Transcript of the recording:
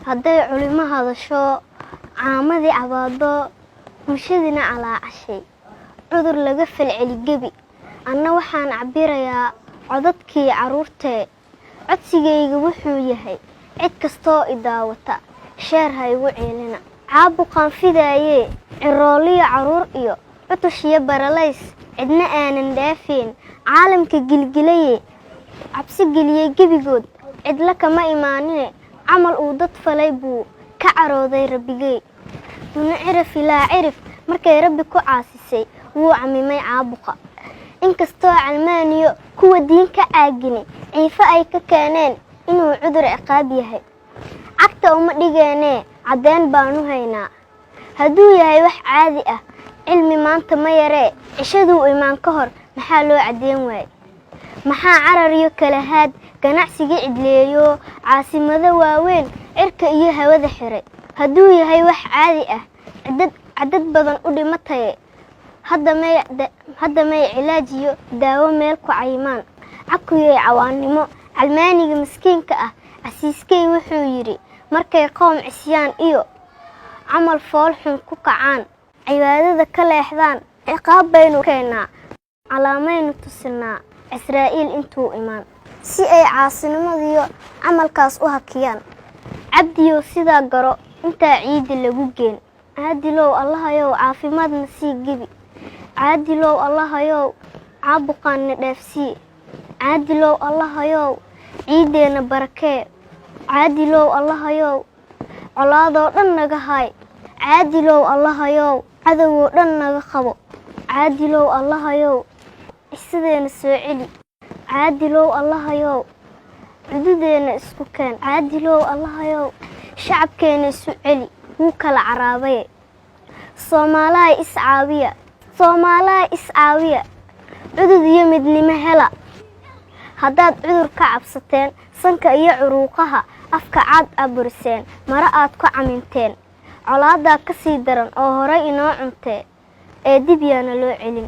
hadday culimo hadasho caamadii cabaado bulshadina calaacashay cudur laga falceli gebi anna waxaan cabirayaa codadkii caruurtee codsigayga wuxuu yahay cid kastoo i daawata sheer ha igu ceelina caabuqaan fidaayee cirooliyo caruur iyo cutushiyo baralays cidna aanan dhaafeen caalamka gilgilaye cabsi geliyey gebigood cidla kama imaanine camal uu dad falay buu ka carooday rabbigay duna cirif ilaa cirif markay rabbi ku caasisay wuu camimay caabuqa inkastoo calmaaniyo kuwa diin ka caagini ciifo ay ka keeneen inuu cudur ciqaab yahay cagta uma dhigeenee caddeen baanu haynaa hadduu yahay wax caadi ah cilmi maanta ma yaree cishaduu imaan ka hor maxaa loo caddeyn waayey maxaa carar iyo kalahaad ganacsigii cidleeyo caasimado waaweyn cirka iyo hawada xiray hadduu yahay wax caadi ah cadad badan u dhimataye hadda may cilaaj iyo daawo meel ku cayimaan cakuyey cawaannimo calmaaniga miskiinka ah casiiskay wuxuu yidhi markay qoom cisyaan iyo camal fool xun ku kacaan cibaadada ka leexdaan ciqaab baynu keennaa calaamaynu tusinaa israa'iil intuu imaan si ay caasinimadiyo camalkaas u hakiyaan cabdiyow sidaa garo intaa ciidda lagu geen caadilow allahayow caafimaadna sii gebi caadilow allahayow caabuqaanna dhaafsii caadilow allahayow ciiddeenna barakee caadilow allahayow colaadoo dhan naga haay caadilow allahayow cadowoo dhan naga qabo caadilow allahayow cisadeenna soo celi caadilow allahayow cududeenna isku keen caadilow allahayow shacabkeenna isu celi wuu kala caraabaye soomaalaha iscaawiya cudud iyo midnimo hela haddaad cudur ka cabsateen sanka iyo curuuqaha afka caad aburiseen mara aad ku caminteen colaadaa ka sii daran oo horay inoo cuntee ee dib yaana loo celin